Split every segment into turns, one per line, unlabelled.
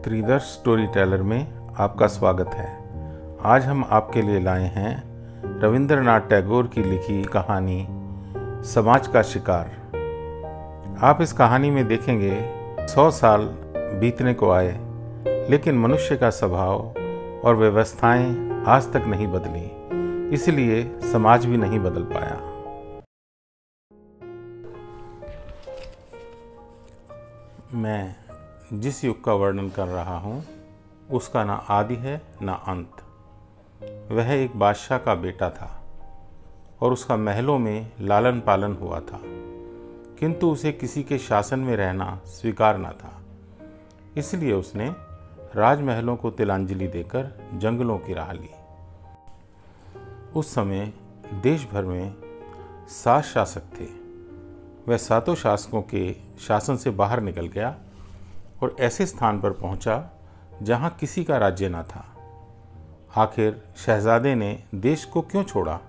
त्रिदर्श story teller में आपका स्वागत है। आज हम आपके लिए लाए हैं रविंद्रनाथ टैगोर की लिखी कहानी समाज का शिकार। आप इस कहानी में देखेंगे 100 साल बीतने को आए, लेकिन मनुष्य का स्वभाव और व्यवस्थाएं आज तक नहीं बदली, इसलिए समाज भी नहीं बदल पाया। मैं जिस युग का वर्णन कर रहा हूँ उसका ना आदि है ना अंत। वह एक बादशाह का बेटा था और उसका महलों में लालन पालन हुआ था, किंतु उसे किसी के शासन में रहना स्वीकार न था। इसलिए उसने राजमहलों को तिलांजलि देकर जंगलों की राह ली। उस समय देश भर में 7 शासक थे। वह 7 शासकों के शासन से बाहर निकल गया और ऐसे स्थान पर पहुंचा जहां किसी का राज्य न था। आखिर शहजादे ने देश को क्यों छोड़ा?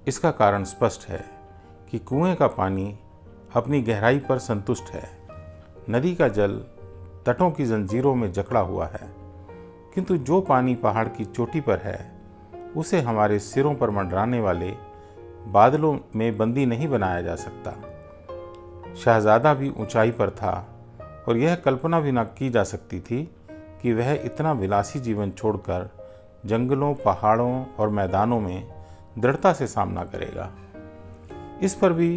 इसका कारण स्पष्ट है कि कुएं का पानी अपनी गहराई पर संतुष्ट है, नदी का जल तटों की जंजीरों में जकड़ा हुआ है, किंतु जो पानी पहाड़ की चोटी पर है उसे हमारे सिरों पर मंडराने वाले बादलों में बंदी नहीं बनाया जा सकता। शहजादा भी ऊंचाई पर था और यह कल्पना भी न की जा सकती थी कि वह इतना विलासी जीवन छोड़कर जंगलों, पहाड़ों और मैदानों में दृढ़ता से सामना करेगा। इस पर भी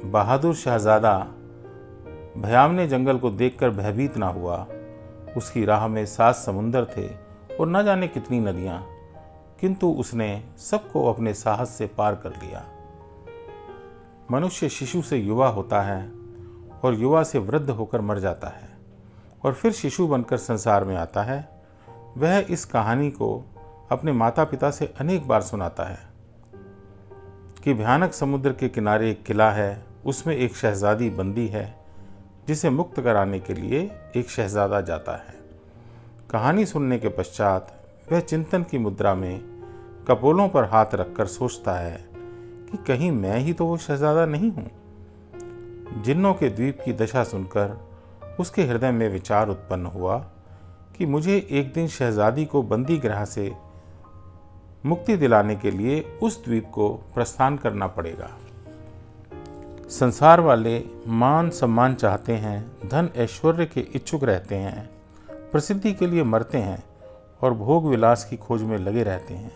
बहादुर शहजादा भयावने जंगल को देखकर भयभीत ना हुआ। उसकी राह में 7 समुंदर थे और न जाने कितनी नदियां, किंतु उसने सबको अपने साहस से पार कर लिया। मनुष्य शिशु से युवा होता है और युवा से वृद्ध होकर मर जाता है और फिर शिशु बनकर संसार में आता है। वह इस कहानी को अपने माता पिता से अनेक बार सुनाता है कि भयानक समुद्र के किनारे एक किला है, उसमें एक शहजादी बंदी है जिसे मुक्त कराने के लिए एक शहजादा जाता है। कहानी सुनने के पश्चात वह चिंतन की मुद्रा में कपोलों पर हाथ रखकर सोचता है कि कहीं मैं ही तो वो शहजादा नहीं हूँ। जिन्नों के द्वीप की दशा सुनकर उसके हृदय में विचार उत्पन्न हुआ कि मुझे एक दिन शहजादी को बंदी गृह से मुक्ति दिलाने के लिए उस द्वीप को प्रस्थान करना पड़ेगा। संसार वाले मान सम्मान चाहते हैं, धन ऐश्वर्य के इच्छुक रहते हैं, प्रसिद्धि के लिए मरते हैं और भोग विलास की खोज में लगे रहते हैं,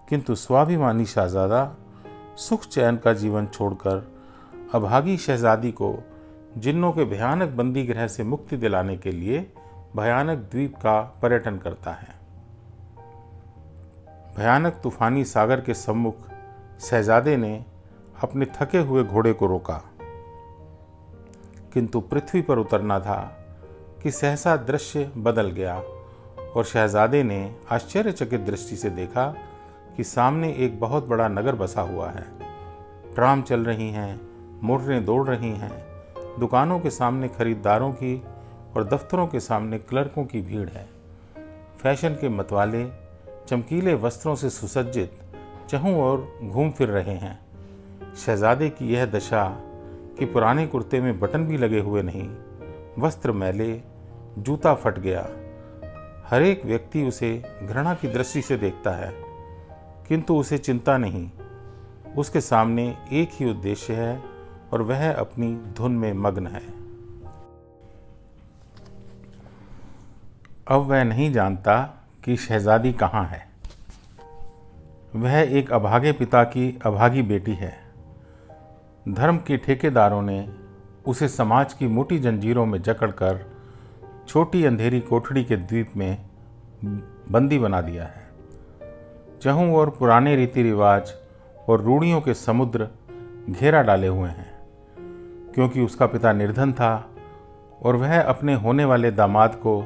किंतु स्वाभिमानी शहजादा सुख चैन का जीवन छोड़कर अभागी शहजादी को जिन्नों के भयानक बंदी गृह से मुक्ति दिलाने के लिए भयानक द्वीप का पर्यटन करता है। भयानक तूफानी सागर के सम्मुख शहजादे ने अपने थके हुए घोड़े को रोका, किंतु पृथ्वी पर उतरना था कि सहसा दृश्य बदल गया और शहजादे ने आश्चर्यचकित दृष्टि से देखा कि सामने एक बहुत बड़ा नगर बसा हुआ है। ट्राम चल रही हैं, मोटरें दौड़ रही हैं, दुकानों के सामने खरीदारों की और दफ्तरों के सामने क्लर्कों की भीड़ है। फैशन के मतवाले चमकीले वस्त्रों से सुसज्जित चहुं ओर घूम फिर रहे हैं। शहजादे की यह दशा कि पुराने कुर्ते में बटन भी लगे हुए नहीं, वस्त्र मैले, जूता फट गया। हर एक व्यक्ति उसे घृणा की दृष्टि से देखता है, किंतु उसे चिंता नहीं। उसके सामने एक ही उद्देश्य है और वह अपनी धुन में मग्न है। अब वह नहीं जानता कि शहजादी कहाँ है। वह एक अभागे पिता की अभागी बेटी है। धर्म के ठेकेदारों ने उसे समाज की मोटी जंजीरों में जकड़कर छोटी अंधेरी कोठड़ी के द्वीप में बंदी बना दिया है। चहुं और पुराने रीति रिवाज और रूढ़ियों के समुद्र घेरा डाले हुए हैं। क्योंकि उसका पिता निर्धन था और वह अपने होने वाले दामाद को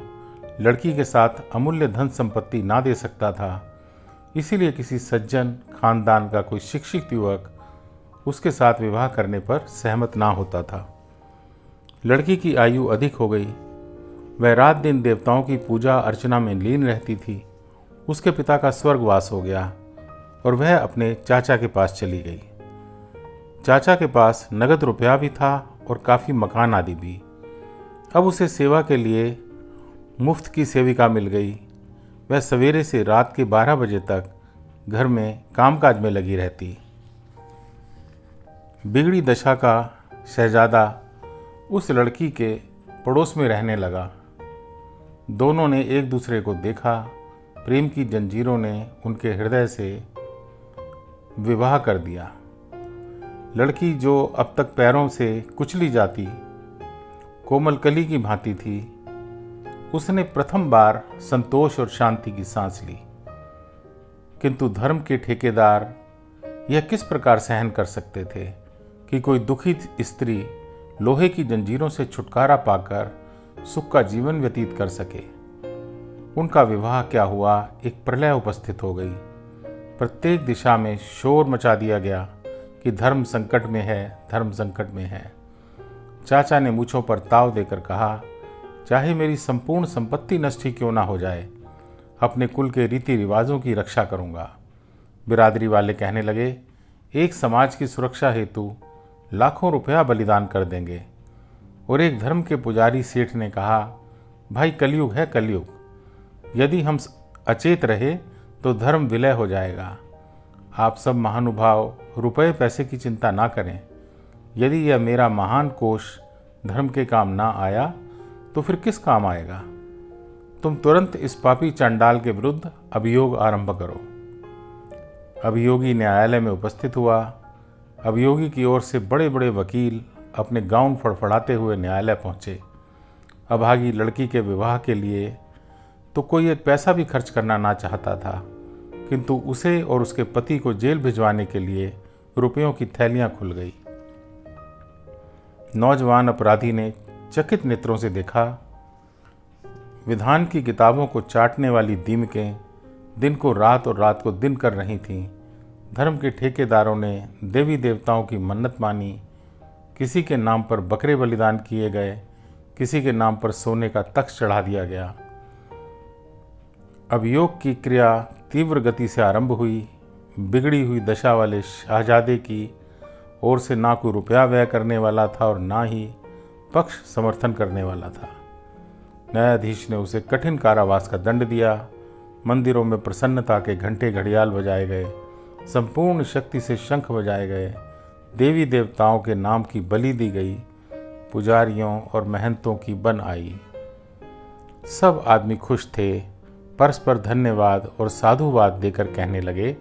लड़की के साथ अमूल्य धन संपत्ति ना दे सकता था, इसीलिए किसी सज्जन खानदान का कोई शिक्षित युवक उसके साथ विवाह करने पर सहमत ना होता था। लड़की की आयु अधिक हो गई। वह रात दिन देवताओं की पूजा अर्चना में लीन रहती थी। उसके पिता का स्वर्गवास हो गया और वह अपने चाचा के पास चली गई। चाचा के पास नगद रुपया भी था और काफ़ी मकान आदि भी। अब उसे सेवा के लिए मुफ्त की सेविका मिल गई। वह सवेरे से रात के 12 बजे तक घर में कामकाज में लगी रहती। बिगड़ी दशा का शहजादा उस लड़की के पड़ोस में रहने लगा। दोनों ने एक दूसरे को देखा। प्रेम की जंजीरों ने उनके हृदय से विवाह कर दिया। लड़की जो अब तक पैरों से कुचली जाती कोमल कली की भांति थी, उसने प्रथम बार संतोष और शांति की सांस ली। किंतु धर्म के ठेकेदार यह किस प्रकार सहन कर सकते थे कि कोई दुखी स्त्री लोहे की जंजीरों से छुटकारा पाकर सुख का जीवन व्यतीत कर सके। उनका विवाह क्या हुआ, एक प्रलय उपस्थित हो गई। प्रत्येक दिशा में शोर मचा दिया गया कि धर्म संकट में है, धर्म संकट में है। चाचा ने मूंछों पर ताव देकर कहा, चाहे मेरी संपूर्ण संपत्ति नष्ट ही क्यों ना हो जाए, अपने कुल के रीति रिवाजों की रक्षा करूंगा। बिरादरी वाले कहने लगे, एक समाज की सुरक्षा हेतु लाखों रुपया बलिदान कर देंगे। और एक धर्म के पुजारी सेठ ने कहा, भाई कलयुग है कलयुग, यदि हम अचेत रहे तो धर्म विलय हो जाएगा। आप सब महानुभाव रुपए पैसे की चिंता ना करें। यदि यह मेरा महान कोष धर्म के काम ना आया तो फिर किस काम आएगा। तुम तुरंत इस पापी चंडाल के विरुद्ध अभियोग आरंभ करो। अभियोगी न्यायालय में उपस्थित हुआ। अभियोगी की ओर से बड़े बड़े वकील अपने गाउन फड़फड़ाते हुए न्यायालय पहुंचे। अभागी लड़की के विवाह के लिए तो कोई एक पैसा भी खर्च करना ना चाहता था, किंतु उसे और उसके पति को जेल भिजवाने के लिए रुपयों की थैलियां खुल गई। नौजवान अपराधी ने चकित नेत्रों से देखा। विधान की किताबों को चाटने वाली दीमकें दिन को रात और रात को दिन कर रही थीं। धर्म के ठेकेदारों ने देवी देवताओं की मन्नत मानी। किसी के नाम पर बकरे बलिदान किए गए, किसी के नाम पर सोने का तख्त चढ़ा दिया गया। अभियोग की क्रिया तीव्र गति से आरंभ हुई। बिगड़ी हुई दशा वाले शहजादे की ओर से ना कोई रुपया व्यय करने वाला था और ना ही पक्ष समर्थन करने वाला था। न्यायाधीश ने उसे कठिन कारावास का दंड दिया। मंदिरों में प्रसन्नता के घंटे घड़ियाल बजाए गए, संपूर्ण शक्ति से शंख बजाए गए, देवी देवताओं के नाम की बलि दी गई, पुजारियों और महंतों की बन आई। सब आदमी खुश थे। परस्पर धन्यवाद और साधुवाद देकर कहने लगे,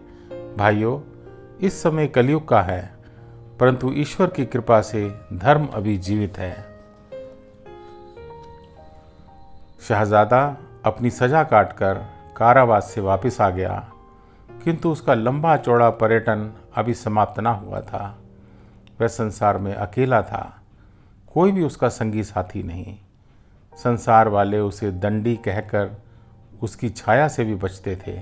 भाइयों, इस समय कलयुग का है, परंतु ईश्वर की कृपा से धर्म अभी जीवित है। शहजादा अपनी सजा काटकर कारावास से वापस आ गया, किंतु उसका लंबा चौड़ा पर्यटन अभी समाप्त ना हुआ था। वह संसार में अकेला था, कोई भी उसका संगी साथी नहीं। संसार वाले उसे दंडी कहकर उसकी छाया से भी बचते थे।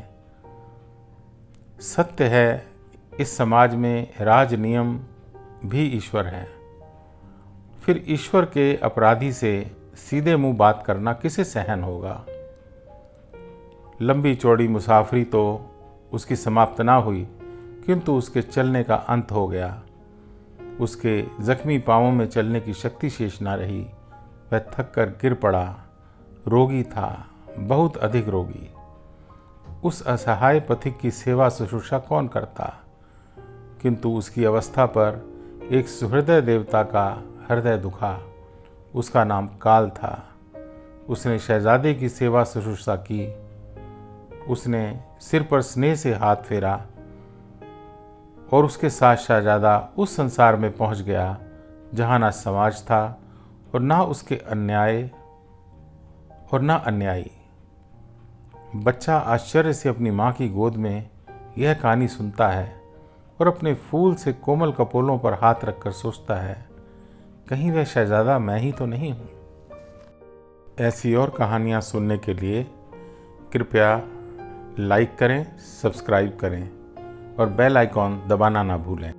सत्य है, इस समाज में राज नियम भी ईश्वर है। फिर ईश्वर के अपराधी से सीधे मुंह बात करना किसे सहन होगा। लंबी चौड़ी मुसाफरी तो उसकी समाप्त ना हुई, किंतु उसके चलने का अंत हो गया। उसके जख्मी पांवों में चलने की शक्ति शेष ना रही। वह थक कर गिर पड़ा। रोगी था, बहुत अधिक रोगी। उस असहाय पथिक की सेवा शुश्रूषा कौन करता, किंतु उसकी अवस्था पर एक सुहृदय देवता का हृदय दुखा। उसका नाम काल था। उसने शहजादे की सेवा शुश्रूषा की। उसने सिर पर स्नेह से हाथ फेरा और उसके साथ शहजादा उस संसार में पहुंच गया जहां ना समाज था और ना उसके अन्याय और ना अन्यायी। बच्चा आश्चर्य से अपनी माँ की गोद में यह कहानी सुनता है और अपने फूल से कोमल कपोलों पर हाथ रखकर सोचता है, कहीं वह शहजादा मैं ही तो नहीं हूँ। ऐसी और कहानियाँ सुनने के लिए कृपया लाइक करें, सब्सक्राइब करें और बेल आइकॉन दबाना ना भूलें।